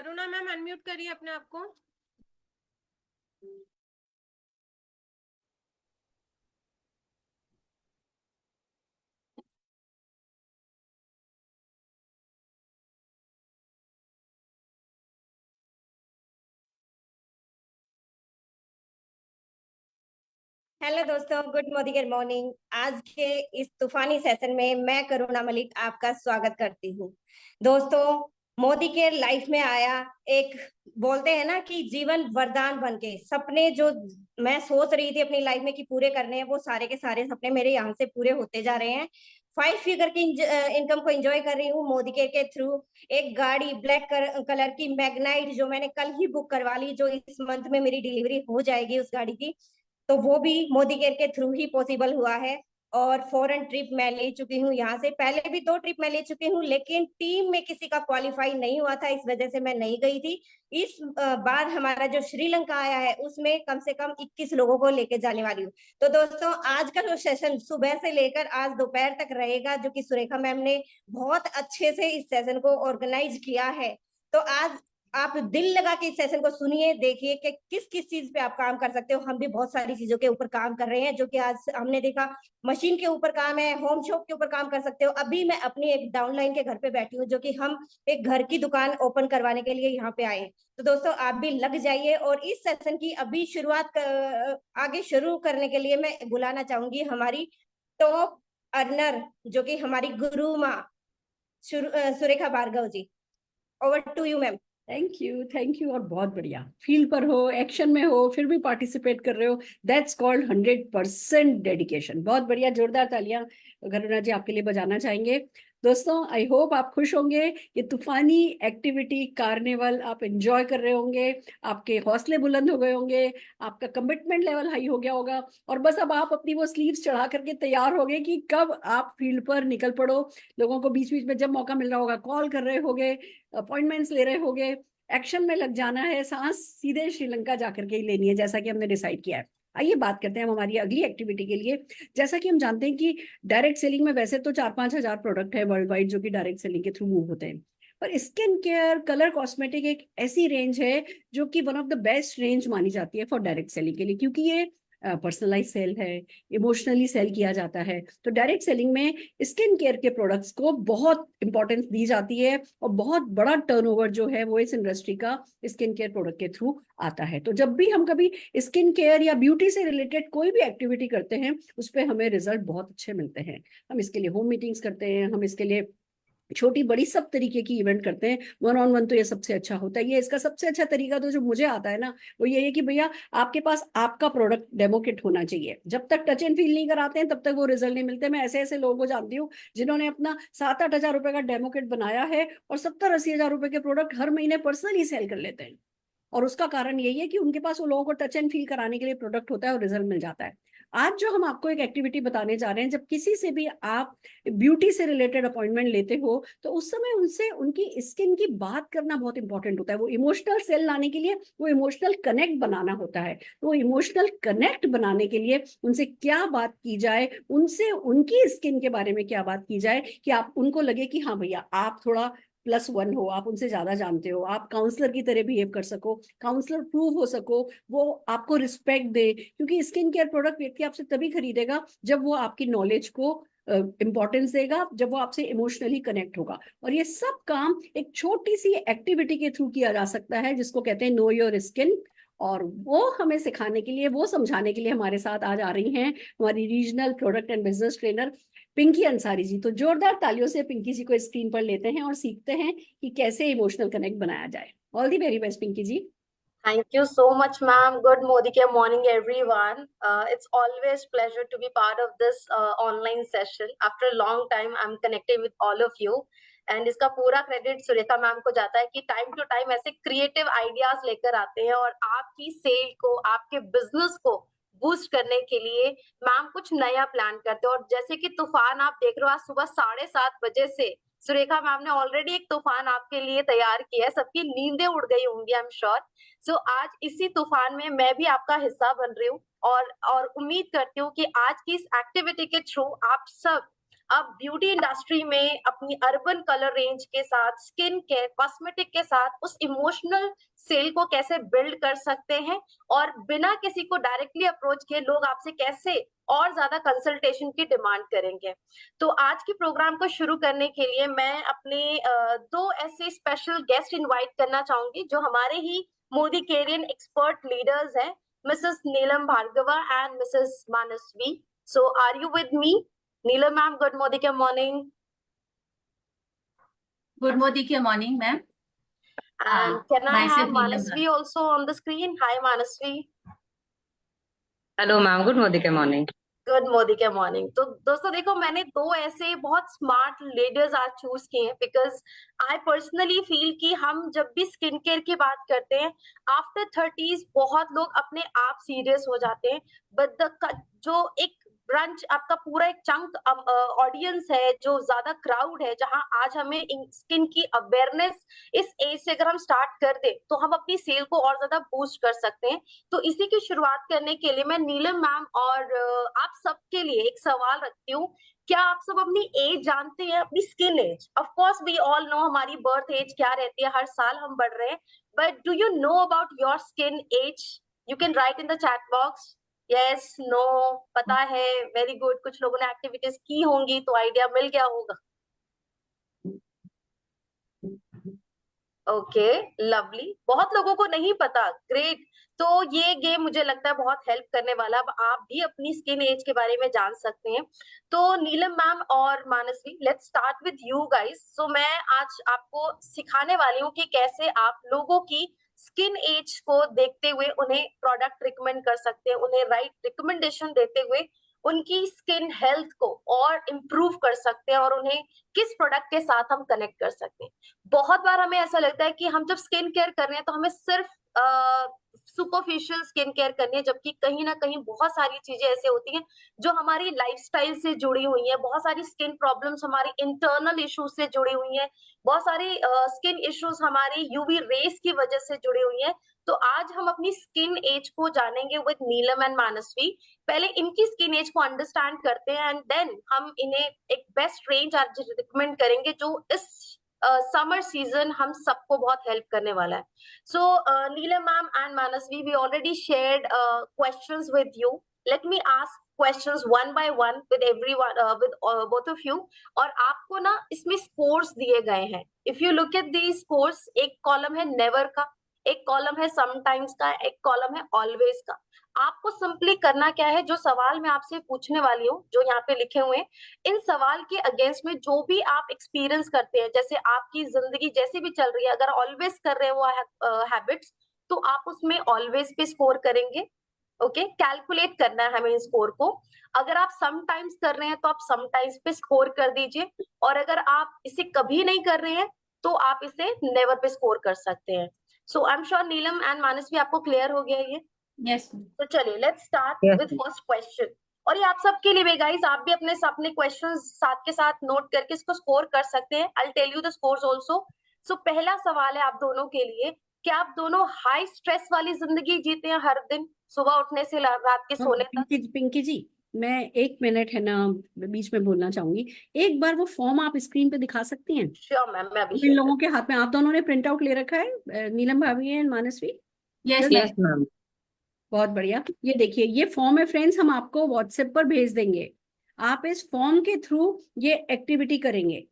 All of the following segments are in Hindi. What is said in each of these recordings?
करुणा मैम अनम्यूट करिए अपने आप को। हेलो दोस्तों, गुड मॉर्निंग। आज के इस तूफानी सेशन में मैं करुणा मलिक आपका स्वागत करती हूँ। दोस्तों, मोदी के लाइफ में आया एक, बोलते हैं ना कि जीवन वरदान बन के सपने जो मैं सोच रही थी अपनी लाइफ में कि पूरे करने हैं, वो सारे के सारे सपने मेरे यहाँ से पूरे होते जा रहे हैं। 5 फिगर की इनकम को एंजॉय कर रही हूँ मोदी के थ्रू। एक गाड़ी ब्लैक कलर की मैग्नाइट जो मैंने कल ही बुक करवा ली, जो इस मंथ में मेरी डिलीवरी हो जाएगी उस गाड़ी की, तो वो भी मोदी केयर के थ्रू ही पॉसिबल हुआ है। और फॉरेन ट्रिप मैं ले चुकी हूँ, यहाँ से पहले भी 2 ट्रिप मैं ले चुकी हूँ, लेकिन टीम में किसी का क्वालिफाई नहीं हुआ था, इस वजह से मैं नहीं गई थी। इस बार हमारा जो श्रीलंका आया है उसमें कम से कम 21 लोगों को लेके जाने वाली हूँ। तो दोस्तों, आज का जो सेशन सुबह से लेकर आज दोपहर तक रहेगा, जो कि सुरेखा मैम ने बहुत अच्छे से इस सेशन को ऑर्गेनाइज किया है। तो आज आप दिल लगा के इस सेशन को सुनिए, देखिए कि किस किस चीज पे आप काम कर सकते हो। हम भी बहुत सारी चीजों के ऊपर काम कर रहे हैं, जो कि आज हमने देखा मशीन के ऊपर काम है, होम शॉप के ऊपर काम कर सकते हो। अभी मैं अपनी एक डाउनलाइन के घर पे बैठी हूँ, जो कि हम एक घर की दुकान ओपन करवाने के लिए यहाँ पे आए हैं। तो दोस्तों, आप भी लग जाइए। और इस सेशन की अभी आगे शुरू करने के लिए मैं बुलाना चाहूंगी हमारी टॉप अर्नर, जो कि हमारी गुरु माँ Surekha Bhargav ji. Over to you ma'am. Thank you. और बहुत बढ़िया, फील्ड पर हो, एक्शन में हो, फिर भी पार्टिसिपेट कर रहे हो, दैट्स कॉल्ड 100% डेडिकेशन। बहुत बढ़िया, जोरदार तालियां करुणा जी आपके लिए बजाना चाहेंगे। दोस्तों, आई होप आप खुश होंगे। ये तूफानी एक्टिविटी कार्निवल आप एंजॉय कर रहे होंगे, आपके हौसले बुलंद हो गए होंगे, आपका कमिटमेंट लेवल हाई हो गया होगा, और बस अब आप अपनी वो स्लीव्स चढ़ा करके तैयार हो गए कि कब आप फील्ड पर निकल पड़ो। लोगों को बीच बीच में जब मौका मिल रहा होगा कॉल कर रहे होगे, अपॉइंटमेंट्स ले रहे होगे, एक्शन में लग जाना है, सांस सीधे श्रीलंका जाकर के ही लेनी है, जैसा कि हमने डिसाइड किया है। आइए बात करते हैं हम हमारी अगली एक्टिविटी के लिए। जैसा कि हम जानते हैं कि डायरेक्ट सेलिंग में वैसे तो 4-5 हजार प्रोडक्ट है वर्ल्ड वाइड जो कि डायरेक्ट सेलिंग के थ्रू मूव होते हैं, पर स्किन केयर कलर कॉस्मेटिक एक ऐसी रेंज है जो कि one of the best range मानी जाती है फॉर डायरेक्ट सेलिंग के लिए, क्योंकि ये पर्सनलाइज सेल है, इमोशनली सेल किया जाता है। तो डायरेक्ट सेलिंग में स्किन केयर के प्रोडक्ट्स को बहुत इंपॉर्टेंस दी जाती है, और बहुत बड़ा टर्नओवर जो है वो इस इंडस्ट्री का स्किन केयर प्रोडक्ट के थ्रू आता है। तो जब भी हम कभी स्किन केयर या ब्यूटी से रिलेटेड कोई भी एक्टिविटी करते हैं, उस पर हमें रिजल्ट बहुत अच्छे मिलते हैं। हम इसके लिए होम मीटिंग्स करते हैं, हम इसके लिए छोटी बड़ी सब तरीके की इवेंट करते हैं। वन ऑन वन तो ये सबसे अच्छा होता है। ये इसका सबसे अच्छा तरीका तो जो मुझे आता है ना, वो ये है कि भैया आपके पास आपका प्रोडक्ट डेमो किट होना चाहिए। जब तक टच एंड फील नहीं कराते हैं तब तक वो रिजल्ट नहीं मिलते। मैं ऐसे ऐसे लोगों को जानती हूँ जिन्होंने अपना 7-8 हजार रुपए का डेमो किट बनाया है और 70-80 हजार रुपए के प्रोडक्ट हर महीने पर्सनली सेल कर लेते हैं। और उसका कारण यही है कि उनके पास वो लोगों को टच एंड फील कराने के लिए प्रोडक्ट होता है और रिजल्ट मिल जाता है। आज जो हम आपको एक एक्टिविटी बताने जा रहे हैं, जब किसी से भी आप ब्यूटी से रिलेटेड अपॉइंटमेंट लेते हो, तो उस समय उनसे उनकी स्किन की बात करना बहुत इंपॉर्टेंट होता है। वो इमोशनल सेल लाने के लिए वो इमोशनल कनेक्ट बनाना होता है। तो वो इमोशनल कनेक्ट बनाने के लिए उनसे क्या बात की जाए, उनसे उनकी स्किन के बारे में क्या बात की जाए कि आप उनको लगे कि हाँ भैया आप थोड़ा +1 हो, आप उनसे ज्यादा जानते हो, आप काउंसलर की तरह बिहेव कर सको, काउंसलर प्रूव हो सको, वो आपको रिस्पेक्ट दे। क्योंकि स्किन केयर प्रोडक्ट व्यक्ति आपसे तभी खरीदेगा जब वो आपकी नॉलेज को इंपॉर्टेंस देगा, जब वो आपसे इमोशनली कनेक्ट होगा। और ये सब काम एक छोटी सी एक्टिविटी के थ्रू किया जा सकता है, जिसको कहते हैं नो योर स्किन। और वो हमें सिखाने के लिए, वो समझाने के लिए हमारे साथ आज आ रही हैं हमारी regional product and business trainer Pinky Ansari ji. तो जोरदार तालियों से पिंकी जी को स्क्रीन पर लेते हैं और सीखते हैं कि कैसे इमोशनल कनेक्ट बनाया जाए। All the very best Pinky ji. Thank you so much, ma'am. Good morning, everyone. It's always pleasure to be part of this online session. After a long time, I'm connecting with all of you. And इसका पूरा क्रेडिट सुरेखा मैम को जाता है कि टाइम टू टाइम ऐसे क्रिएटिव आइडियाज लेकर आते हैं और आपकी सेल को, आपके बिजनेस को बूस्ट करने के लिए मैम कुछ नया प्लान करते हैं। और जैसे कि तूफान आप देख रहे हो, आज सुबह 7:30 बजे से सुरेखा मैम ने ऑलरेडी एक तूफान आपके लिए तैयार किया है। सबकी नींदें उड़ गई होंगी, आई एम श्योर। सो आज इसी तूफान में मैं भी आपका हिस्सा बन रही हूँ और उम्मीद करती हूँ कि आज की इस एक्टिविटी के थ्रू आप सब अब ब्यूटी इंडस्ट्री में अपनी अर्बन कलर रेंज के साथ, स्किन केयर, कॉस्मेटिक के साथ उस इमोशनल सेल को कैसे बिल्ड कर सकते हैं, और बिना किसी को डायरेक्टली अप्रोच किए लोग आपसे कैसे और ज्यादा कंसल्टेशन की डिमांड करेंगे। तो आज के प्रोग्राम को शुरू करने के लिए मैं अपने दो ऐसे स्पेशल गेस्ट इनवाइट करना चाहूंगी जो हमारे ही मोदी केरियन एक्सपर्ट लीडर्स हैं, Mrs Neelam Bhargava and Mrs Manasvi. So are you with me? Neelam ma'am, good morning. Good morning, ma'am. And can I myself have Neelam Manasvi also on the screen? Hi, Manasvi. Hello ma'am, good morning. Good morning. तो दोस्तों देखो, मैंने दो ऐसे बहुत स्मार्ट लीडर्स आज चूज किए हैं बिकॉज आई पर्सनली फील कि हम जब भी स्किन केयर की बात करते हैं आफ्टर 30s बहुत लोग अपने आप सीरियस हो जाते हैं, बट जो एक ब्रांच आपका पूरा एक चंक ऑडियंस है, जो ज्यादा क्राउड है, जहां आज हमें स्किन की अवेयरनेस इस एज से अगर हम स्टार्ट कर दे तो हम अपनी सेल को और ज्यादा बूस्ट कर सकते हैं। तो इसी की शुरुआत करने के लिए मैं नीलम मैम और आप सबके लिए एक सवाल रखती हूँ। क्या आप सब अपनी एज जानते हैं, अपनी skin age? Of course we all know हमारी बर्थ एज क्या रहती है, हर साल हम बढ़ रहे हैं, but do you know about your skin age? You can write in the chat box yes, no, पता है, वेरी गुड। कुछ लोगों ने एक्टिविटीज की होंगी तो आइडिया मिल गया होगा। Okay, lovely. बहुत लोगों को नहीं पता, ग्रेट। तो ये गेम मुझे लगता है बहुत हेल्प करने वाला। अब आप भी अपनी स्किन एज के बारे में जान सकते हैं। तो नीलम मैम और Manasvi, let's start with you guys. So मैं आज आपको सिखाने वाली हूँ कि कैसे आप लोगों की स्किन एज को देखते हुए उन्हें प्रोडक्ट रिकमेंड कर सकते हैं, उन्हें राइट रिकमेंडेशन देते हुए उनकी स्किन हेल्थ को और इम्प्रूव कर सकते हैं, और उन्हें किस प्रोडक्ट के साथ हम कनेक्ट कर सकते हैं। बहुत बार हमें ऐसा लगता है कि हम जब स्किन केयर कर रहे हैं तो हमें सिर्फ सुपरफिशियल स्किन केयर करनी है, जबकि कहीं ना कहीं बहुत सारी चीजें ऐसे होती हैं जो हमारी लाइफस्टाइल से जुड़ी हुई हैं। बहुत सारी स्किन प्रॉब्लम्स हमारी इंटरनल इश्यूज से जुड़ी हुई हैं, बहुत सारी स्किन इश्यूज हमारी यूवी रेस की वजह से जुड़ी हुई हैं। तो आज हम अपनी स्किन एज को जानेंगे विद नीलम एंड मानसवी। पहले इनकी स्किन एज को अंडरस्टैंड करते हैं एंड देन हम इन्हें एक बेस्ट रेंज आज रिकमेंड करेंगे जो इस समर सीजन हम सबको बहुत हेल्प करने वाला है। So Neelam ma'am and Manasvi, we already shared questions with you. Let me ask questions one by one with everyone, with both of you. और आपको ना इसमें स्कोर्स दिए गए हैं। If you look at the scores, एक कॉलम है नेवर का, एक कॉलम है समटाइम्स का, एक कॉलम है ऑलवेज का। आपको सिंपली करना क्या है, जो सवाल मैं आपसे पूछने वाली हूँ जो यहाँ पे लिखे हुए हैं, इन सवाल के अगेंस्ट में जो भी आप एक्सपीरियंस करते हैं, जैसे आपकी जिंदगी जैसे भी चल रही है, अगर ऑलवेज कर रहे हैं वो हैबिट्स, तो आप उसमें ऑलवेज पे स्कोर करेंगे। ओके, कैलकुलेट करना है हमें इस स्कोर को। अगर आप समटाइम्स कर रहे हैं तो आप समटाइम्स पे स्कोर कर दीजिए, और अगर आप इसे कभी नहीं कर रहे हैं तो आप इसे नेवर पे स्कोर कर सकते हैं। So I am sure Neelam and Manasvi आपको क्लियर हो गया ये? Yes. तो चलिए let's start with first question. और ये आप सबके लिए भी गाइस, आप भी अपने क्वेश्चंस साथ के साथ नोट करके इसको स्कोर कर सकते हैं। I will tell you the scores also. So पहला सवाल है आप दोनों के लिए, क्या आप दोनों हाई स्ट्रेस वाली जिंदगी जीते हैं हर दिन, सुबह उठने से रात के सोने तक? पिंकी जी, मैं 1 मिनट है ना बीच में बोलना चाहूंगी। एक बार वो फॉर्म आप स्क्रीन पे दिखा सकती हैं? श्योर मैम, मैं अभी इन लोगों के हाथ में, आप दोनों ने प्रिंट आउट ले रखा है, नीलम भाभी एंड मानसवी? Yes, yes ma'am. बहुत बढ़िया। ये देखिए, ये फॉर्म है फ्रेंड्स, हम आपको व्हाट्सएप पर भेज देंगे। आप इस फॉर्म के थ्रू ये एक्टिविटी करेंगे।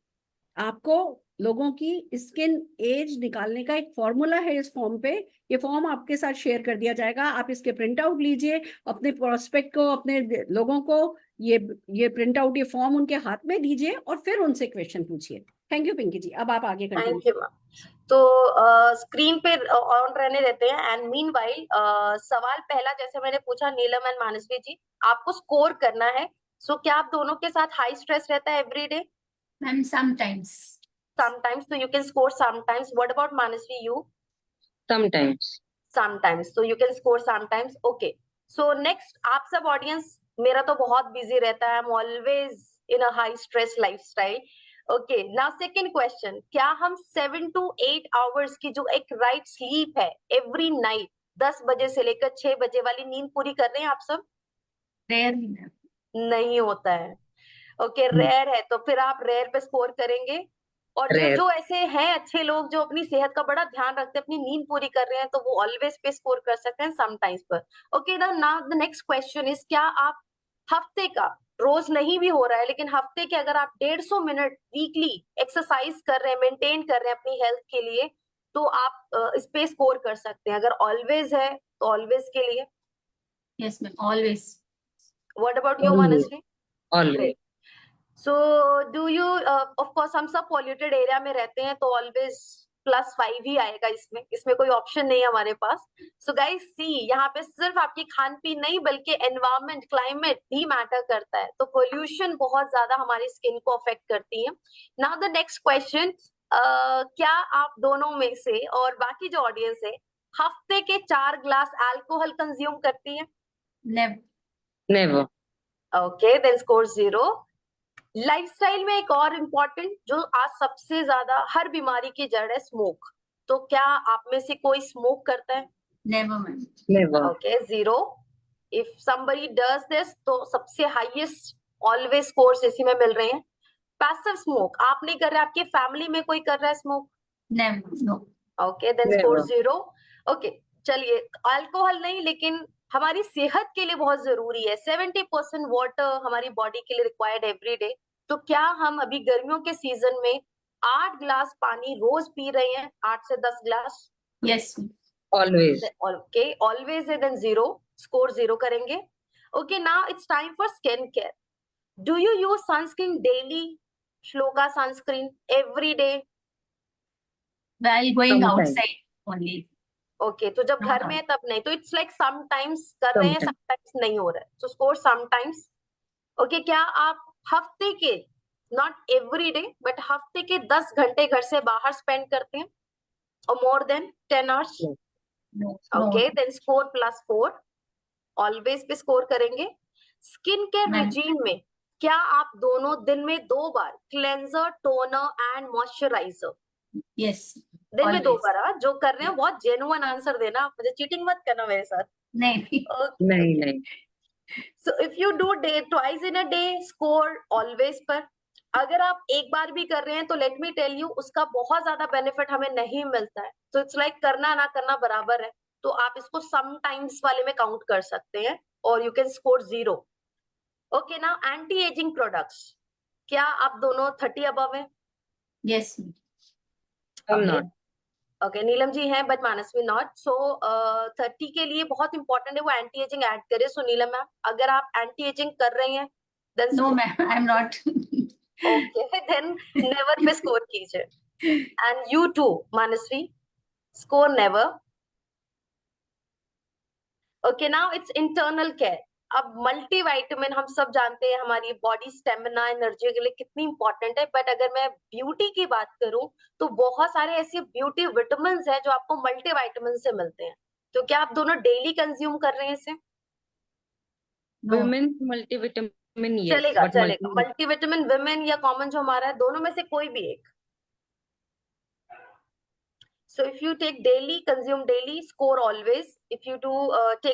आपको लोगों की स्किन एज निकालने का एक फॉर्मूला है इस फॉर्म पे। ये फॉर्म आपके साथ शेयर कर दिया जाएगा। आप इसके प्रिंट आउट लीजिए, अपने प्रोस्पेक्ट को, अपने लोगों को ये प्रिंट आउट, ये फॉर्म उनके हाथ में दीजिए और फिर उनसे क्वेश्चन पूछिए। थैंक यू पिंकी जी, अब आप आगे कंटिन्यू। Thank you ma'am. तो स्क्रीन पे ऑन रहने देते हैं एंड मीनवाइल सवाल पहला जैसे मैंने पूछा, नीलम एंड मानसवी जी, आपको स्कोर करना है। सो क्या आप दोनों के साथ हाई स्ट्रेस रहता है everyday? ma'am, sometimes. Sometimes, so you can score sometimes. What about Manasvi, you? Sometimes. Sometimes, so you can score sometimes. Okay. So next, आप सब ऑडियंस, मेरा तो बहुत बिजी रहता है, I'm always in a high stress lifestyle. Okay, now second question, क्या हम 7 to 8 hours की जो एक राइट स्लीप है every night, 10 बजे से लेकर 6 बजे वाली नींद पूरी कर रहे हैं आप सब? Rarely, ma'am. नहीं होता है। ओके, रेयर है तो फिर आप रेयर पे स्कोर करेंगे। और जो Rare. जो ऐसे हैं अच्छे लोग जो अपनी सेहत का बड़ा ध्यान रखते हैं, अपनी नींद पूरी कर रहे हैं, तो वो ऑलवेज पे स्कोर कर सकते हैं, समटाइम्स पर। Okay, now the next question is, क्या आप हफ्ते का, रोज नहीं भी हो रहा है लेकिन हफ्ते के अगर आप 150 मिनट वीकली एक्सरसाइज कर रहे हैं, मेंटेन कर रहे हैं अपनी हेल्थ के लिए, तो आप इस पे स्कोर कर सकते हैं। अगर ऑलवेज है तो ऑलवेज के लिए। Yes, ma'am. Always. What about you, Always. Mansi? Always. Great. So do you of course हम सब पॉल्यूटेड एरिया में रहते हैं, तो ऑलवेज +5 ही आएगा इसमें, इसमें कोई ऑप्शन नहीं है हमारे पास। सो गाइस सी, यहाँ पे सिर्फ आपकी खान पीन नहीं बल्कि एनवायरमेंट, क्लाइमेट भी मैटर करता है। तो पोल्यूशन बहुत ज्यादा हमारी स्किन को अफेक्ट करती है। नाउ द नेक्स्ट क्वेश्चन, क्या आप दोनों में से और बाकी जो ऑडियंस है हफ्ते के 4 ग्लास अल्कोहल कंज्यूम करती है? Never. Never. Okay, then score 0। Lifestyle में एक और इम्पोर्टेंट जो आज सबसे ज्यादा हर बीमारी की जड़ है, स्मोक। तो क्या आप में से कोई स्मोक करता है? Never, ma'am. Never. Okay, 0। If somebody does this, तो सबसे हाईएस्ट ऑलवेज स्कोर्स इसी में मिल रहे हैं। पैसिव स्मोक आप नहीं कर रहे, आपकी फैमिली में कोई कर रहा है smoke? Never. No. Okay, then Never. Score 0। Okay, चलिए, अल्कोहल नहीं लेकिन हमारी सेहत के लिए बहुत जरूरी है। 70% वाटर हमारी बॉडी के लिए रिक्वायर्ड एवरी डे। तो क्या हम अभी गर्मियों के सीजन में 8 ग्लास पानी रोज पी रहे हैं? 8 से 10 glass? Yes, ma'am. Always. Okay, always है, देन 0, स्कोर 0 करेंगे। Okay, now it's time for skin care. Do you use sunscreen daily? Shloka sunscreen every day? While going Sometimes. outside only. Okay, तो जब घर में है तब नहीं, तो इट्स लाइक समटाइम्स कर रहे हैं, Sometimes. समटाइम्स नहीं हो रहा है, तो स्कोर समटाइम्स। ओके, क्या आप हफ्ते के, नॉट एवरी डे बट हफ्ते के 10 घंटे घर से बाहर स्पेंड करते हैं और more than 10 hours? Yes. No. Okay, No. Then score +4, always पे स्कोर करेंगे। Skin care Ma'am. रिजीम में क्या आप दोनों दिन में 2 बार cleanser, toner and moisturiser? Yes. दिन में 2 Always. बार? हाँ, जो कर रहे हैं बहुत जेन्युइन आंसर देना, आप मुझे चीटिंग मत करना मेरे साथ। नहीं. नहीं नहीं। So if you do day twice in a day, score always पर। अगर आप एक बार भी कर रहे हैं तो लेट मी टेल यू, उसका बहुत ज्यादा बेनिफिट हमें नहीं मिलता है। तो इट्स लाइक करना ना करना बराबर है। तो आप इसको समटाइम्स वाले में काउंट कर सकते हैं और you can score 0। Okay, now anti ageing products, क्या आप दोनों 30 अबव हैं? Yes, ma'am. I'm Okay. not. Okay, Neelam ji हैं बट मानसवी नॉट। सो 30 के लिए बहुत इंपॉर्टेंट है वो एंटी एजिंग ऐड करे। सो नीलम मैम, अगर आप एंटी एजिंग कर रही हैं then No, ma'am. I'm not. Okay, then never पे स्कोर कीजिए। And you too Manasvi, score never. Okay, now it's internal care. अब मल्टीविटामिन हम सब जानते हैं हमारी बॉडी स्टेमिना, एनर्जी के लिए कितनी इंपॉर्टेंट है, बट अगर मैं ब्यूटी की बात करूं तो बहुत सारे ऐसे ब्यूटी विटामिन हैं जो आपको मल्टीविटामिन से मिलते हैं। तो क्या आप दोनों डेली कंज्यूम कर रहे हैं इसे? No. Women's multivitamin, yes, चलेगा but चलेगा, मल्टीविटामिन विमेन या कॉमन जो हमारा है, दोनों में से कोई भी एक। So if you take daily, consume daily, score always. If you do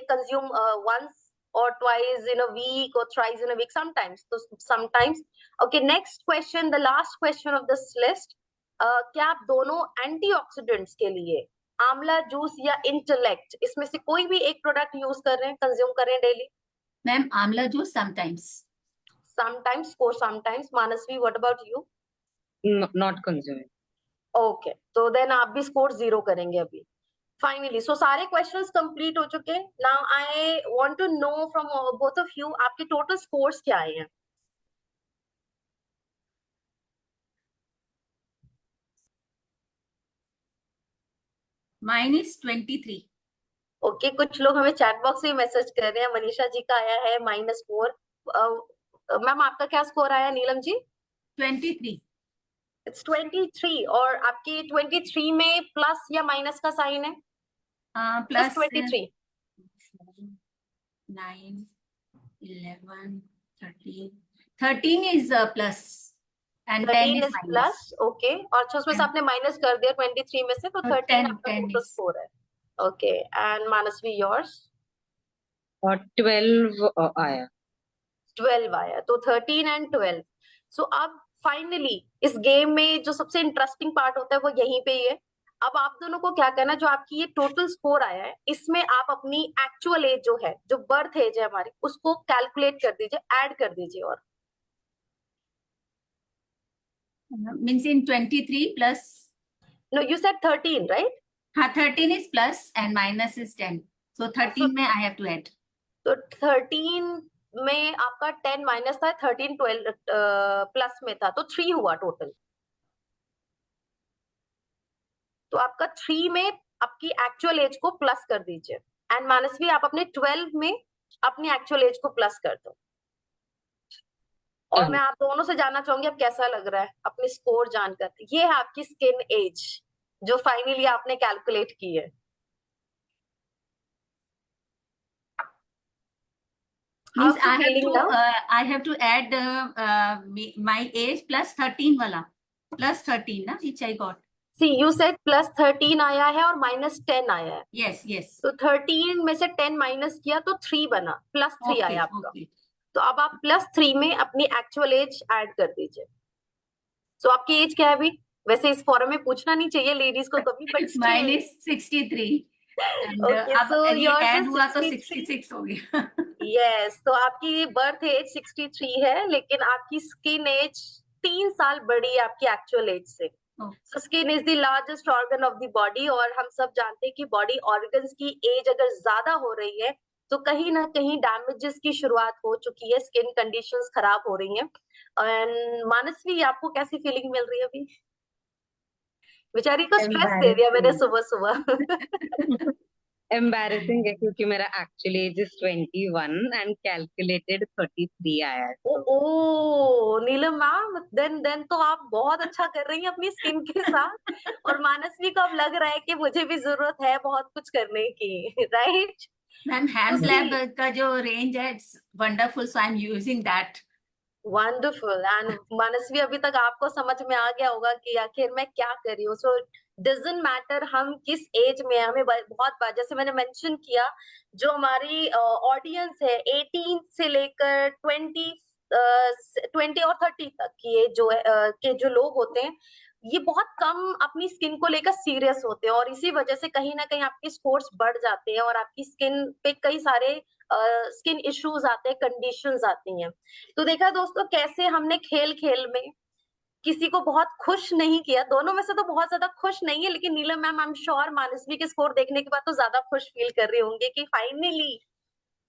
consume once or twice in a week or thrice in a week, sometimes. So sometimes. Okay, next question, the last question of this list. क्या आप दोनों एंटीऑक्सीडेंट्स के लिए आंवला जूस या इंटेलेक्ट, इसमें से कोई भी एक प्रोडक्ट यूज कर रहे हैं, कंज्यूम कर रहे हैं daily? Ma'am, amla juice sometimes. Sometimes, score sometimes. Manasvi, what about you? not consuming. Okay, तो देन आप भी स्कोर 0 करेंगे अभी। फाइनली, सो सारे क्वेश्चंस कंप्लीट हो चुके। Now I want to know from both of you, आपके टोटल स्कोर्स क्या आए हैं? Mine is 23. ओके, कुछ लोग हमें चैट बॉक्स में मैसेज कर रहे हैं। मनीषा जी का आया है -4। मैम आपका क्या स्कोर आया नीलम जी? 23. इट्स 23। और आपकी 23 में प्लस या माइनस का साइन है? Plus 23। 9, 11, 13. 13 is plus. And 10 13 is is minus. Plus. Okay, और अच्छा उसमें से आपने माइनस कर दिया 23 में से, तो 13 आपका 10 टोटल is. स्कोर है। Okay, and Manasvi yours? और 12 आया। 12 आया, तो 13 एंड 12। सो अब फाइनली इस गेम में जो सबसे इंटरेस्टिंग पार्ट होता है वो यहीं पे ही है। अब आप दोनों को क्या करना है, जो आपकी ये टोटल स्कोर आया है इसमें आप अपनी एक्चुअल एज जो है, जो बर्थ एज है हमारी, उसको कैलकुलेट कर दीजिए, ऐड कर दीजिए। और means in 23 plus, no you said 13 right? हाँ 13 is plus and minus is 10, so 13 में आई हैव टू ऐड। तो 13 में आपका 10 माइनस था, 13 12 प्लस में था, तो 3 हुआ टोटल। तो आपका 3 में आपकी एक्चुअल एज को प्लस कर दीजिए, एंड मानसवी आप अपने 12 में अपनी एक्चुअल एज को प्लस कर दो। और मैं आप दोनों से जानना चाहूंगी अब कैसा लग रहा है अपनी स्कोर जानकर। ये है आपकी स्किन एज जो फाइनली आपने कैलकुलेट की है। Means How's the feeling now? I have to add my age plus 13 वाला, plus 13 ना, which I got. See, you said plus 13 आया है और minus 10 आया है। Yes, yes. तो 13 में से 10 माइनस किया तो 3 बना, प्लस 3 आया आपका। Okay. तो अब आप प्लस 3 में अपनी एक्चुअल एज ऐड कर दीजिए। सो आपकी एज क्या है अभी? वैसे इस फॉरम में पूछना नहीं चाहिए लेडीज को कभी, but Mine is 63. And Okay, अब so ये yours add is हुआ तो 63. 66 हो गया। यस, तो आपकी बर्थ एज 63 है, लेकिन आपकी स्किन एज 3 साल बड़ी है आपकी एक्चुअल एज से। Oh. So skin is the largest organ of the body, और हम सब जानते हैं कि बॉडी ऑर्गन्स की एज अगर ज्यादा हो रही है तो कहीं ना कहीं डैमेजेस की शुरुआत हो चुकी है, स्किन कंडीशंस खराब हो रही हैं। एंड मानसवी आपको कैसी फीलिंग मिल रही है अभी? बेचारी को स्ट्रेस दे दिया मैंने सुबह सुबह। एम्बैरेसिंग है क्योंकि मेरा actual as is 21 and calculated 33 आया है। ओ नीलम मैम, देन तो आप बहुत अच्छा कर रही हैं अपनी स्किन के साथ। और मानसवी को अब लग रहा है कि मुझे भी जरूरत है बहुत कुछ करने की, राइट? मैम हैंड तो लैब का जो रेंज है, it's wonderful, so I am using that. Wonderful. And Manasvi अभी तक आपको समझ में आ गया होगा कि आखिर मैं क्या कर रही हूँ। सो डजंट मैटर हम किस एज में हैं, हमें बहुत बार जैसे मैंने मेंशन किया, जो हमारी ऑडियंस है 18 से लेकर 20 और 30 तक की एज जो है के जो लोग होते हैं, ये बहुत कम अपनी स्किन को लेकर सीरियस होते हैं, और इसी वजह से कहीं ना कहीं आपके स्कोर्स बढ़ जाते हैं और आपकी स्किन पे कई सारे स्किन इश्यूज आते हैं, कंडीशंस आती हैं। तो देखा दोस्तों कैसे हमने खेल खेल में किसी को बहुत खुश नहीं किया। दोनों में से तो बहुत ज्यादा खुश नहीं है, लेकिन नीलम मैम आई एम श्योर मानसवी के स्कोर देखने के बाद तो ज्यादा खुश फील कर रहे होंगे कि फाइनली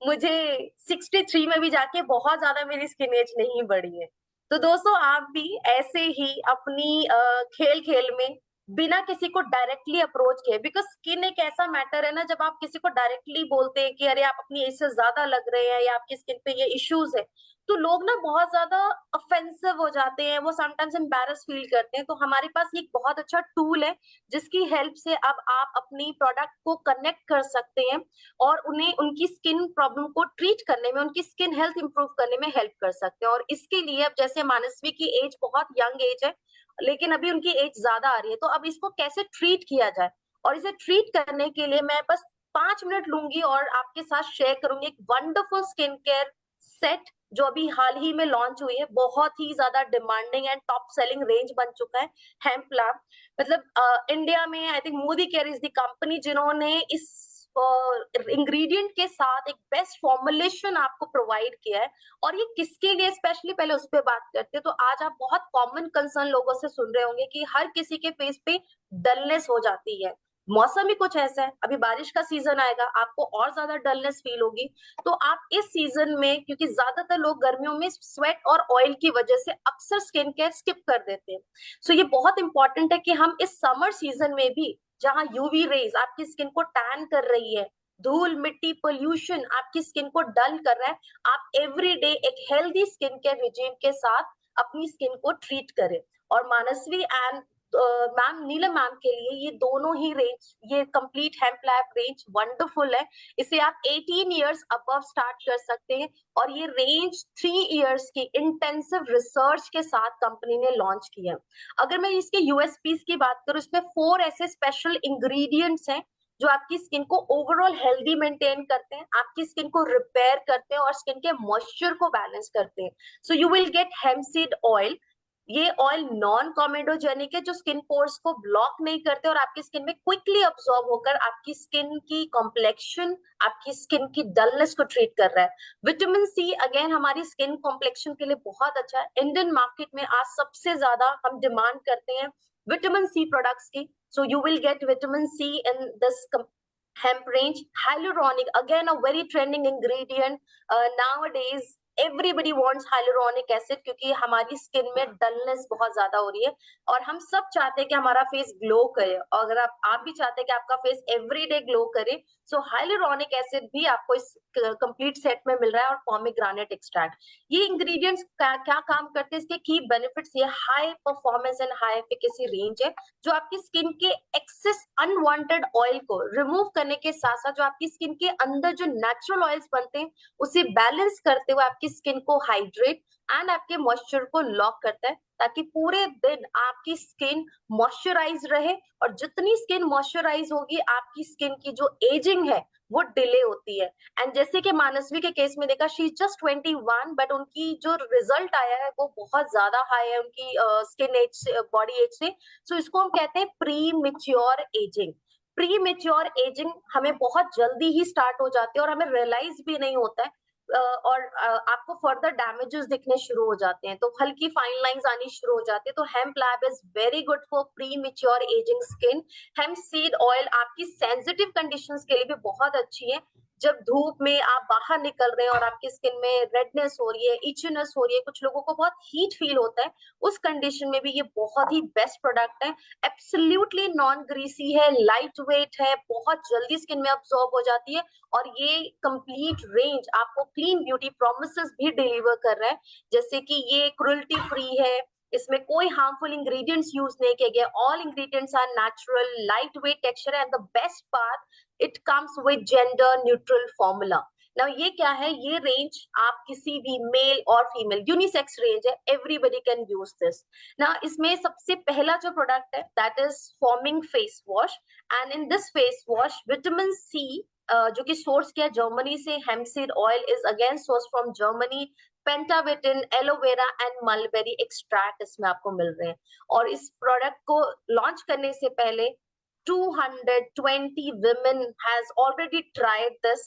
मुझे 63 में भी जाके बहुत ज्यादा मेरी स्किन एज नहीं बढ़ी है। तो दोस्तों आप भी ऐसे ही अपनी खेल खेल में बिना किसी को डायरेक्टली अप्रोच किए, बिकॉज स्किन एक ऐसा मैटर है ना, जब आप किसी को डायरेक्टली बोलते हैं कि अरे आप अपनी एज से ज्यादा लग रहे हैं या आपकी स्किन पे ये इश्यूज है, तो लोग ना बहुत ज्यादा ऑफेंसिव हो जाते हैं, वो समटाइम्स एम्बैरस फील करते हैं। तो हमारे पास ये एक बहुत अच्छा टूल है जिसकी हेल्प से अब आप अपनी प्रोडक्ट को कनेक्ट कर सकते हैं और उन्हें उनकी स्किन प्रॉब्लम को ट्रीट करने में, उनकी स्किन हेल्थ इंप्रूव करने में हेल्प कर सकते हैं। और इसके लिए अब जैसे मानसवी की एज बहुत यंग एज है, लेकिन अभी उनकी एज ज्यादा आ रही है, तो अब इसको कैसे ट्रीट किया जाए, और इसे ट्रीट करने के लिए मैं बस 5 मिनट लूंगी और आपके साथ शेयर करूंगी एक वंडरफुल स्किन केयर सेट जो अभी हाल ही में लॉन्च हुई है। बहुत ही ज्यादा demanding and top selling range बन चुका है हेम्प लैब। मतलब इंडिया में I think Modi care is the company जिन्होंने इस इंग्रेडिएंट के साथ एक बेस्ट फॉर्मुलेशन आपको प्रोवाइड किया है। और ये किसके लिए स्पेशली, पहले उस पर बात करते हैं। तो आज आप बहुत कॉमन कंसर्न लोगों से सुन रहे होंगे कि हर किसी के फेस पे डलनेस हो जाती है, मौसम ही कुछ ऐसा है, अभी बारिश का सीजन आएगा आपको और ज्यादा डलनेस फील होगी। तो आप इस सीजन में, क्योंकि ज्यादातर लोग गर्मियों में स्वेट और ऑयल की वजह से अक्सर स्किन केयर स्किप कर देते हैं। सो ये बहुत इंपॉर्टेंट है कि हम इस समर सीजन में भी, जहां यूवी रेज आपकी स्किन को टैन कर रही है, धूल मिट्टी पोल्यूशन आपकी स्किन को डल कर रहा है, आप एवरीडे एक हेल्दी स्किन केयर रिजीम के साथ अपनी स्किन को ट्रीट करें। और मानसवी एंड मैम नीलम मैम के लिए ये दोनों ही रेंज, ये complete hemp lab range wonderful है। इसे आप 18 इयर्स अबव स्टार्ट कर सकते हैं, और ये रेंज 3 इयर्स की इंटेंसिव रिसर्च के साथ कंपनी ने लॉन्च किया। अगर मैं इसके यूएसपीज की बात करूं, इसमें 4 ऐसे स्पेशल इंग्रेडिएंट्स हैं जो आपकी स्किन को ओवरऑल हेल्दी मेंटेन करते हैं, आपकी स्किन को रिपेयर करते हैं और स्किन के मॉइस्चर को बैलेंस करते हैं. सो you will gate hemp seed oil. ये ऑयल नॉन कॉमेडोजेनिक है, जो स्किन पोर्स को ब्लॉक नहीं करते और आपकी स्किन में क्विकली अब्सॉर्ब होकर आपकी स्किन की कॉम्प्लेक्शन, आपकी स्किन की डलनेस को ट्रीट कर रहा है. विटामिन सी अगेन हमारी स्किन कॉम्प्लेक्शन के लिए बहुत अच्छा है. इंडियन मार्केट में आज सबसे ज्यादा हम डिमांड करते हैं विटामिन सी प्रोडक्ट्स की. So you will get vitamin C in this hemp range. Hyaluronic, again a very trending ingredient. Nowadays everybody wants hyaluronic acid क्योंकि हमारी स्किन में डलनेस बहुत ज्यादा हो रही है और हम सब चाहते हैं कि हमारा फेस ग्लो करे. और अगर आप भी चाहते हैं कि आपका फेस एवरीडे ग्लो करे, सो हाइलुरोनिक एसिड भी आपको इस कंप्लीट सेट में मिल रहा है और पोमेग्रेनेट एक्सट्रैक्ट. ये इंग्रेडिएंट्स क्या काम करते हैं, इसके की बेनिफिट्स, ये high performance and high efficacy range है जो आपकी स्किन के एक्सेस अनवांटेड ऑयल को रिमूव करने के साथ साथ जो आपकी स्किन के अंदर जो नेचुरल ऑयल्स बनते हैं उसे बैलेंस करते हुए आपकी स्किन को हाइड्रेट एंड आपके मॉइस्चर को लॉक करता है ताकि पूरे दिन आपकी स्किन मॉइस्चराइज रहे. और जितनी स्किन मॉइस्चराइज होगी आपकी स्किन की जो एजिंग है वो डिले होती है. एंड जैसे कि मानसवी के केस में देखा, शी इज जस्ट 21 बट उनकी जो रिजल्ट आया है वो बहुत ज्यादा हाई है उनकी स्किन एज से, बॉडी एज से. सो इसको हम कहते हैं pre mature ageing. Pre mature ageing हमें बहुत जल्दी ही स्टार्ट हो जाती है और हमें रियलाइज भी नहीं होता है और आपको फर्दर डैमेजेस दिखने शुरू हो जाते हैं, तो हल्की फाइन लाइंस आनी शुरू हो जाती है. तो hemp lab is very good for pre mature ageing skin. Hemp seed oil आपकी सेंसिटिव कंडीशंस के लिए भी बहुत अच्छी है. जब धूप में आप बाहर निकल रहे हैं और आपकी स्किन में रेडनेस हो रही है, इचनेस हो रही है, कुछ लोगों को बहुत हीट फील होता है, उस कंडीशन में भी ये बहुत ही बेस्ट प्रोडक्ट है. एब्सोल्युटली नॉन ग्रीसी है, लाइट वेट है, बहुत जल्दी स्किन में अब्सॉर्ब हो जाती है और ये कंप्लीट रेंज आपको क्लीन ब्यूटी प्रोमिसेस भी डिलीवर कर रहा है. जैसे कि ये क्रुएल्टी फ्री है, इसमें कोई हार्मफुल इंग्रेडिएंट्स यूज नहीं किए गए, all ingredients are natural, light weight texture and the best part it comes with gender neutral formula. Now ये क्या है, ये रेंज आप किसी भी मेल और फीमेल यूनिसेक्स रेंज है, एवरीबॉडी कैन यूज दिस. ना इसमें सबसे पहला जो प्रोडक्ट है that is forming face wash. And in this face wash vitamin C जो कि सोर्स किया जर्मनी से, hemp seed oil is again source from Germany, pentavitin, aloe vera and mulberry extract इसमें आपको मिल रहे हैं. और इस प्रोडक्ट को लॉन्च करने से पहले 220 women has already tried this.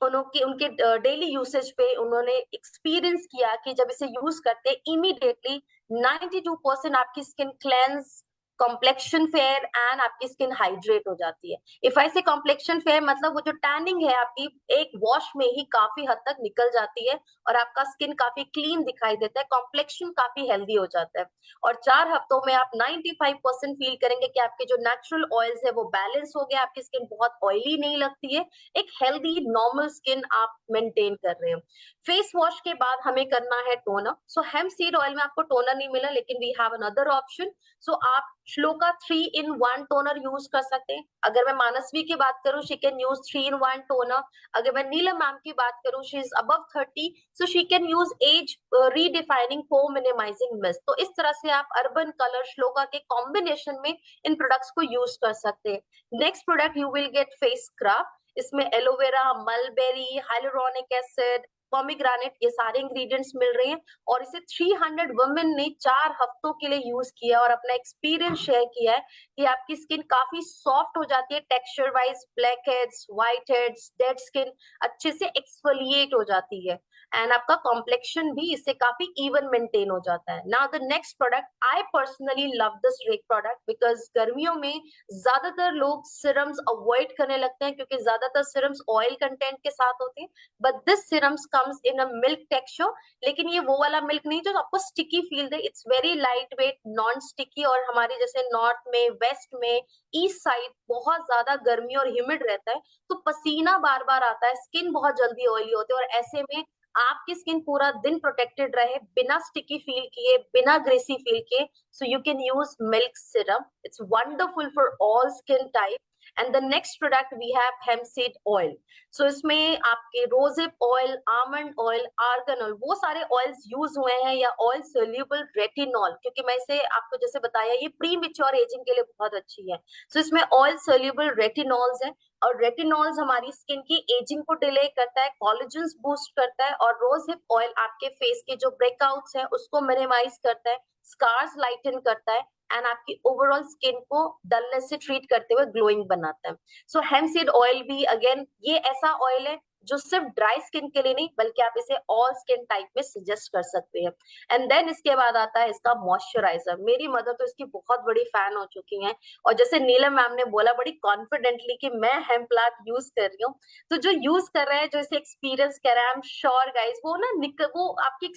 उनके डेली यूसेज पे उन्होंने एक्सपीरियंस किया कि जब इसे यूज करते हैं इमीडिएटली 92% आपकी skin cleanse, complexion fair and आपकी स्किन हाइड्रेट हो जाती है. इफ आई से कॉम्प्लेक्शन फेयर मतलब वो जो टैनिंग है आपकी एक वॉश में ही काफी हद तक निकल जाती है और आपका स्किन काफी क्लीन दिखाई देता है, कॉम्प्लेक्शन काफी हेल्दी हो जाता है. और 4 हफ्तों में आप 95% फील करेंगे कि आपके जो नेचुरल ऑयल्स है वो बैलेंस हो गया, आपकी स्किन बहुत ऑयली नहीं लगती है, एक हेल्दी नॉर्मल स्किन आप मेंटेन कर रहे हैं. फेस वॉश के बाद हमें करना है टोनर. सो हेम्प सीड ऑयल में आपको टोनर नहीं मिला लेकिन वी हैव अनदर ऑप्शन. सो आप श्लोका 3-in-1 टोनर यूज कर सकते हैं. अगर मैं मानसवी की बात करूं, she can use 3-in-1 toner. अगर मैं नीलम मैम की बात करूं, she is above 30, so she can use age redefining pore minimising mist. तो इस तरह से आप अर्बन कलर श्लोका के कॉम्बिनेशन में इन प्रोडक्ट्स को यूज कर सकते हैं. Next product you will get face scrub. इसमें aloe vera, mulberry, hyaluronic acid, pomegranate, ये सारे इंग्रेडिएंट्स मिल रहे हैं और इसे 300 वुमेन ने 4 हफ्तों के लिए यूज किया और अपना एक्सपीरियंस शेयर किया है कि आपकी स्किन काफी सॉफ्ट हो जाती है, texture wise black heads, white heads, dead skin अच्छे से एक्सफोलिएट हो जाती है एंड आपका कॉम्प्लेक्शन भी इससे काफी इवन मेंटेन हो जाता है. Now the next product, I personally love this rec product because गर्मियों में ज्यादातर लोग सिरम्स अवॉइड करने लगते हैं क्योंकि ज्यादातर सिरम्स ऑयल कंटेंट के साथ होते हैं, but this serums comes in a milk texture. लेकिन ये वो वाला मिल्क नहीं जो आपको sticky feel they. It's very light weight, non sticky. और हमारे जैसे नॉर्थ में, वेस्ट में, ईस्ट साइड बहुत ज्यादा गर्मी और ह्यूमिड रहता है तो पसीना बार बार आता है, स्किन बहुत जल्दी ऑयली होती है और ऐसे में आपकी स्किन पूरा दिन प्रोटेक्टेड रहे बिना स्टिकी फील किए, बिना ग्रेसी फील किए. So you can use milk serum. It's wonderful for all skin type. And the next product we have hemp seed oil. So इसमें आपके rosehip oil, almond oil, argan oil, वो सारे ऑयल्स यूज हुए हैं, या ऑयल सोल्यूबल रेटिनॉल, क्योंकि मैं इसे आपको जैसे बताया ये प्री मेच्योर एजिंग के लिए बहुत अच्छी है. सो इसमें ऑयल सोल्यूबल रेटिनॉल्स है, और रेटिनॉल्स हमारी स्किन की एजिंग को डिले करता है, कोलेजन्स बूस्ट करता है, और रोज हिप ऑयल आपके फेस के जो ब्रेकआउट्स हैं उसको मिनिमाइज करता है, स्कार्स लाइटन करता है, एंड आपकी ओवरऑल स्किन को डलनेस से ट्रीट करते हुए ग्लोइंग बनाता है. सो हेम्प सीड ऑयल भी अगेन ये ऐसा ऑयल है जो सिर्फ ड्राई स्किन के लिए नहीं, बल्कि आप इसे ऑल स्किन टाइप में सजेस्ट कर सकते हैं. एंड देन इसके बाद आता है इसका मॉइस्चराइजर. मेरी मदर तो इसकी बहुत बड़ी फैन हो चुकी हैं, और जैसे नीलम मैम ने बोला बड़ी कॉन्फिडेंटली कि मैं हेम्प लाक यूज कर रही हूँ, तो जो यूज कर रहे हैं, जो इसे एक्सपीरियंस कर रहे हैं, आई एम श्योर गाइज वो ना वो आपकी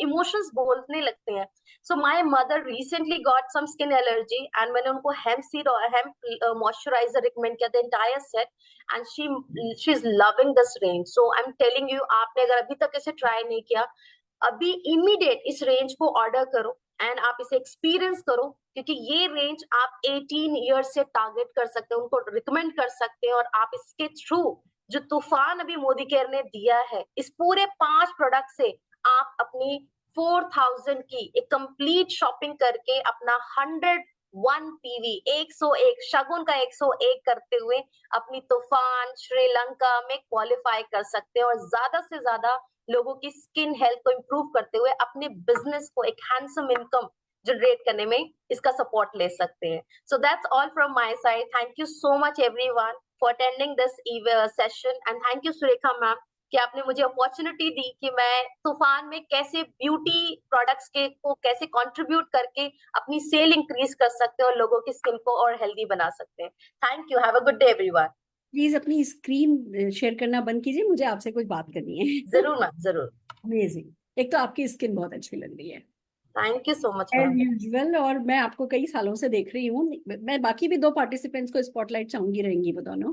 इमोशंस बोलने लगते हैं. So my mother recently got some skin allergy, and मैंने उनको हेम्प सीड और हेम्प मॉइस्चराइजर रिकमेंड किया, the entire set, and she is loving this range. So I am telling you, आपने अगर अभी तक इसे ट्राई नहीं किया, अभी इमीडिएट इस रेंज को ऑर्डर करो एंड आप इसे एक्सपीरियंस करो, क्योंकि ये रेंज आप 18 ईयर्स से टारगेट कर सकते हैं, उनको रिकमेंड कर सकते हैं, और आप इसके थ्रू जो तूफान अभी मोदी केयर ने दिया है, इस पूरे 5 प्रोडक्ट से आप अपनी 4000 की एक कंप्लीट शॉपिंग करके अपना 101 पीवी 101 शगुन का 101 करते हुए अपनी तूफान श्रीलंका में क्वालिफाई कर सकते हैं, और ज्यादा से ज्यादा लोगों की स्किन हेल्थ को इम्प्रूव करते हुए अपने बिजनेस को एक हैंडसम इनकम जनरेट करने में इसका सपोर्ट ले सकते हैं. So that's all from my side. Thank you so much everyone for attending this session, and thank you Surekha ma'am कि आपने मुझे अपॉर्चुनिटी दी कि मैं तूफान में कैसे ब्यूटी प्रोडक्ट्स के को कैसे कंट्रीब्यूट करके अपनी सेल इंक्रीज कर सकते हैं और लोगों की स्किन को और हेल्दी बना सकते हैं. Thank you. Have a good day everyone. Please अपनी स्क्रीन शेयर करना बंद कीजिए, मुझे आपसे कुछ बात करनी है. जरूर मैम, जरूर. अमेजिंग. एक तो आपकी स्किन बहुत अच्छी लग रही है thank you so much as ma'am. Usual, और मैं आपको कई सालों से देख रही हूँ. मैं बाकी भी 2 पार्टिसिपेंट्स को स्पॉटलाइट चाहूंगी, रहेंगी वो दोनों.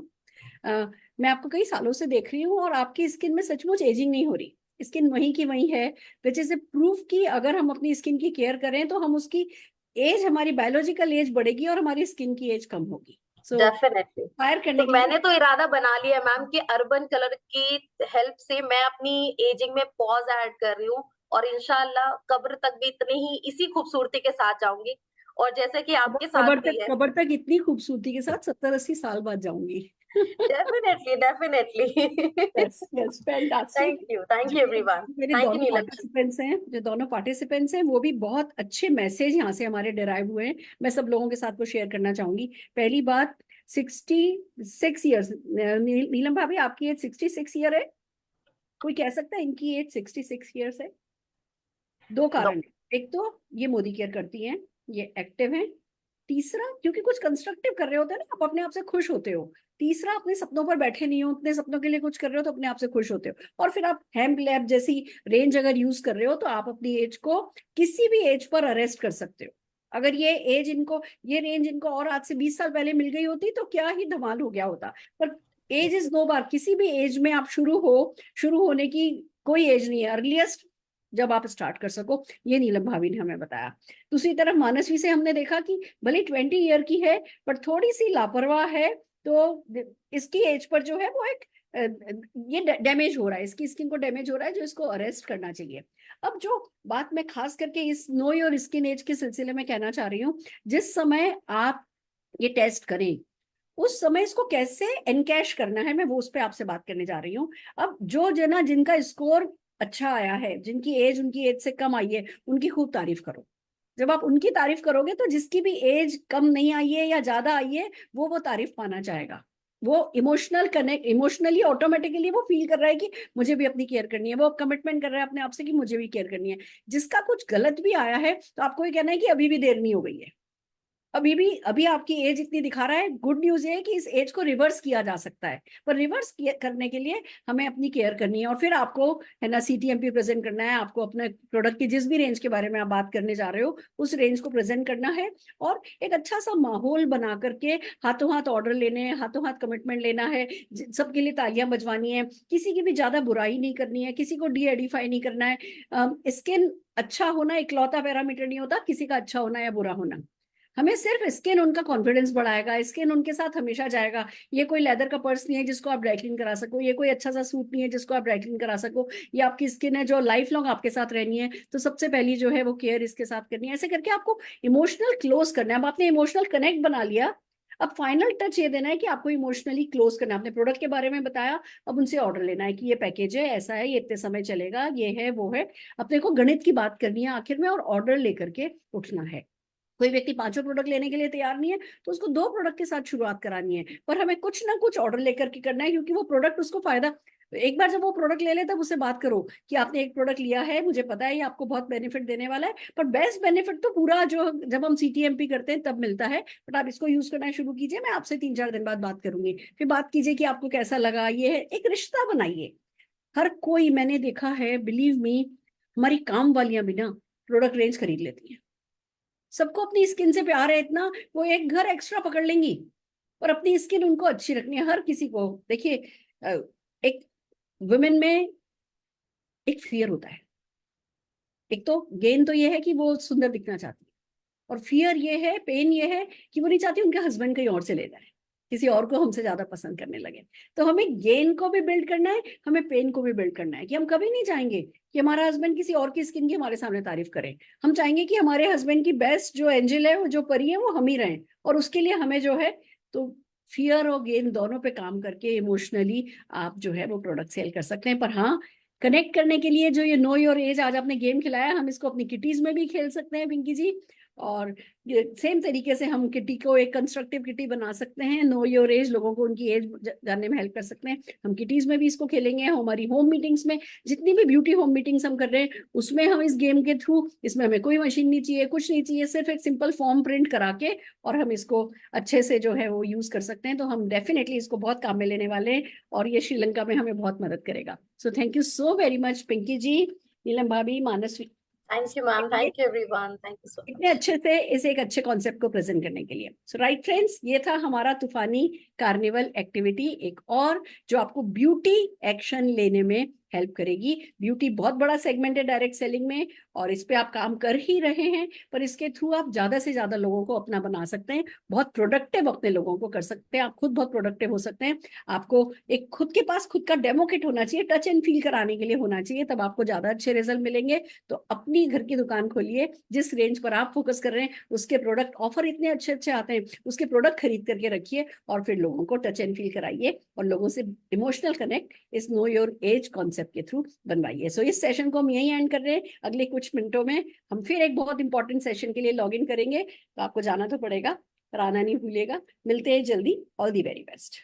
मैं आपको कई सालों से देख रही हूँ, और आपकी स्किन में सचमुच एजिंग नहीं हो रही. स्किन वही की वही है, विच इज ए प्रूफ कि अगर हम अपनी स्किन की केयर करें तो हम उसकी एज, हमारी बायोलॉजिकल एज बढ़ेगी और हमारी स्किन की एज कम होगी. So definitely. फायर करने तो के मैंने तो इरादा बना लिया मैम कि अर्बन कलर की हेल्प से मैं अपनी एजिंग में पॉज ऐड कर रही हूँ, और इंशाल्लाह कब्र तक भी इतने ही इसी खूबसूरती के साथ जाऊंगी, और जैसे कि आपके साथ भी है. कबर तक इतनी खूबसूरती के साथ 70-80 साल बाद जाऊंगी. Definitely, definitely. Yes, yes, fantastic. Thank you everyone. मेरे थैंक यू दोनों नीलम. पार्टिसिपेंट्स हैं वो भी बहुत अच्छे मैसेज यहाँ से हमारे डिराइव हुए हैं. मैं सब लोगों के साथ वो शेयर करना चाहूंगी. पहली बात, 66 ईयर्स. नीलम भाभी, आपकी एज 66 ईयर है? कोई कह सकता है इनकी एज 66 ईयर्स है? 2 कारण है. एक तो ये मोदी केयर करती हैं, ये एक्टिव हैं. तीसरा, क्योंकि कुछ कंस्ट्रक्टिव कर रहे होते हैं ना, आप अपने आप से खुश होते हो. तीसरा, अपने सपनों पर बैठे नहीं हो, अपने सपनों के लिए कुछ कर रहे हो तो अपने आप से खुश होते हो. और फिर आप हेम्प लैब जैसी रेंज अगर यूज कर रहे हो तो आप अपनी एज को किसी भी एज पर अरेस्ट कर सकते हो. अगर ये रेंज इनको और आज से 20 साल पहले मिल गई होती तो क्या ही धमाल हो गया होता. पर एज इज नो बार. किसी भी एज में आप शुरू होने की कोई एज नहीं है. अर्लीस्ट जब आप स्टार्ट कर सको, ये नीलम भाभी ने हमें बताया. दूसरी तरफ मानसवी से हमने देखा कि भले 20 ईयर की है पर थोड़ी सी लापरवाह है, तो इसकी एज पर जो है वो एक ये डैमेज हो रहा है, इसकी स्किन को डैमेज हो रहा है, जो इसको अरेस्ट करना चाहिए. अब जो बात मैं खास करके इस नो योर स्किन एज के सिलसिले में कहना चाह रही हूँ, जिस समय आप ये टेस्ट करें उस समय इसको कैसे एनकैश करना है, मैं वो उस पर आपसे बात करने जा रही हूँ. अब जो जना जिनका स्कोर अच्छा आया है, जिनकी एज से कम आई है, उनकी खूब तारीफ करो. जब आप उनकी तारीफ करोगे तो जिसकी भी एज कम नहीं आई है या ज्यादा आई है वो तारीफ पाना चाहेगा. वो इमोशनली ऑटोमेटिकली वो फील कर रहा है कि मुझे भी अपनी केयर करनी है. वो कमिटमेंट कर रहा है अपने आप से कि मुझे भी केयर करनी है. जिसका कुछ गलत भी आया है तो आपको ये कहना है कि अभी भी देर नहीं हो गई है, अभी आपकी एज इतनी दिखा रहा है. गुड न्यूज है कि इस एज को रिवर्स किया जा सकता है, पर रिवर्स करने के लिए हमें अपनी केयर करनी है. और फिर आपको है ना CTMP प्रेजेंट करना है. आपको अपने प्रोडक्ट की जिस भी रेंज के बारे में आप बात करने जा रहे हो उस रेंज को प्रेजेंट करना है, और एक अच्छा सा माहौल बना करके हाथों हाथ ऑर्डर लेने हैं, हाथों हाथ कमिटमेंट लेना है, सबके लिए तालियां बजवानी है, किसी की भी ज्यादा बुराई नहीं करनी है, किसी को डी-एडिफाई नहीं करना है. स्किन अच्छा होना इकलौता पैरामीटर नहीं होता किसी का अच्छा होना या बुरा होना. हमें सिर्फ स्किन उनका कॉन्फिडेंस बढ़ाएगा, स्किन उनके साथ हमेशा जाएगा। ये कोई लेदर का पर्स नहीं है जिसको आप ड्राई क्लीन करा सको, ये कोई अच्छा सा सूट नहीं है जिसको आप ड्राई क्लीन करा सको, ये आपकी स्किन है जो लाइफ लॉन्ग आपके साथ रहनी है। तो सबसे पहली जो है वो केयर इसके साथ करनी है। ऐसे करके आपको इमोशनल क्लोज करना है। अब आपने इमोशनल कनेक्ट बना लिया, अब फाइनल टच ये देना है कि आपको इमोशनली क्लोज करना है। आपने प्रोडक्ट के बारे में बताया, अब उनसे ऑर्डर लेना है कि ये पैकेज है, ऐसा है, ये इतने समय चलेगा, ये है वो है। अपने को गणित की बात करनी है आखिर में और ऑर्डर लेकर के उठना है। कोई व्यक्ति 5 प्रोडक्ट लेने के लिए तैयार नहीं है तो उसको 2 प्रोडक्ट के साथ शुरुआत करानी है, पर हमें कुछ ना कुछ ऑर्डर लेकर के करना है, क्योंकि वो प्रोडक्ट उसको फायदा, एक बार जब वो प्रोडक्ट ले ले तब उससे बात करो कि आपने एक प्रोडक्ट लिया है, मुझे पता है ये आपको बहुत बेनिफिट देने वाला है, पर बेस्ट बेनिफिट तो पूरा जो जब हम CTMP करते हैं तब मिलता है। बट आप इसको यूज करना शुरू कीजिए, मैं आपसे 3-4 दिन बाद बात करूंगी, फिर बात कीजिए कि आपको कैसा लगा। ये है, एक रिश्ता बनाइए। हर कोई, मैंने देखा है, बिलीव मी, हमारी काम वालियां भी ना प्रोडक्ट रेंज खरीद लेती हैं। सबको अपनी स्किन से प्यार है इतना, वो एक घर एक्स्ट्रा पकड़ लेंगी, और अपनी स्किन उनको अच्छी रखनी है। हर किसी को देखिए, एक वुमेन में एक फियर होता है। एक तो गेन तो ये है कि वो सुंदर दिखना चाहती है, और फियर ये है, पेन ये है कि वो नहीं चाहती उनके हस्बैंड कहीं और से ले जाए, किसी और को हमसे ज्यादा पसंद करने लगे। तो हमें गेन को भी बिल्ड करना है, हमें पेन को भी बिल्ड करना है, कि हम कभी नहीं चाहेंगे कि हमारा हस्बैंड किसी और की स्किन की हमारे सामने तारीफ करे। हम चाहेंगे कि हमारे हस्बैंड की बेस्ट जो एंजल है, वो जो परी है, वो हम ही रहें, और उसके लिए हमें जो है तो फियर और गेन दोनों पे काम करके इमोशनली आप जो है वो प्रोडक्ट सेल कर सकते हैं। पर हाँ, कनेक्ट करने के लिए जो ये नो योर एज आज आपने गेम खिलाया, हम इसको अपनी किटीज में भी खेल सकते हैं पिंकी जी, और सेम तरीके से हम किटी को एक कंस्ट्रक्टिव किटी बना सकते हैं। नो योर एज, लोगों को उनकी एज जानने में हेल्प कर सकते हैं। हम किटीज में भी इसको खेलेंगे, हमारी होम मीटिंग्स में, जितनी भी ब्यूटी होम मीटिंग्स हम कर रहे हैं उसमें हम इस गेम के थ्रू, इसमें हमें कोई मशीन नहीं चाहिए, कुछ नहीं चाहिए, सिर्फ एक सिंपल फॉर्म प्रिंट करा के और हम इसको अच्छे से जो है वो यूज कर सकते हैं। तो हम डेफिनेटली इसको बहुत काम में लेने वाले हैं, और ये श्रीलंका में हमें बहुत मदद करेगा। So thank you so very much Pinky ji, Neelam भाभी, Manas. Thank you, ma'am. Thank you, everyone. Thank you so much. इतने अच्छे से इस एक अच्छे कॉन्सेप्ट को प्रेजेंट करने के लिए। सो राइट फ्रेंड्स, ये था हमारा तूफानी कार्निवल एक्टिविटी, एक और जो आपको ब्यूटी एक्शन लेने में हेल्प करेगी। ब्यूटी बहुत बड़ा सेगमेंट है डायरेक्ट सेलिंग में, और इस पे आप काम कर ही रहे हैं, पर इसके थ्रू आप ज्यादा से ज्यादा लोगों को अपना बना सकते हैं, बहुत प्रोडक्टिव अपने लोगों को कर सकते हैं, आप खुद बहुत प्रोडक्टिव हो सकते हैं। आपको एक खुद के पास खुद का डेमो किट होना चाहिए, टच एंड फील कराने के लिए होना चाहिए, तब आपको ज्यादा अच्छे रिजल्ट मिलेंगे। तो अपनी घर की दुकान खोलिए, जिस रेंज पर आप फोकस कर रहे हैं उसके प्रोडक्ट ऑफर इतने अच्छे अच्छे आते हैं, उसके प्रोडक्ट खरीद करके रखिए, और फिर लोगों को टच एंड फील कराइए, और लोगों से इमोशनल कनेक्ट इस नो योर एज कॉन्सेप्ट के थ्रू बनवाइए। सो इस सेशन को हम यही एंड कर रहे हैं। अगले कुछ मिनटों में हम फिर एक बहुत इंपॉर्टेंट सेशन के लिए लॉग इन करेंगे, तो आपको जाना तो पड़ेगा, पर आना नहीं भूलिएगा। मिलते हैं जल्दी। All the very best.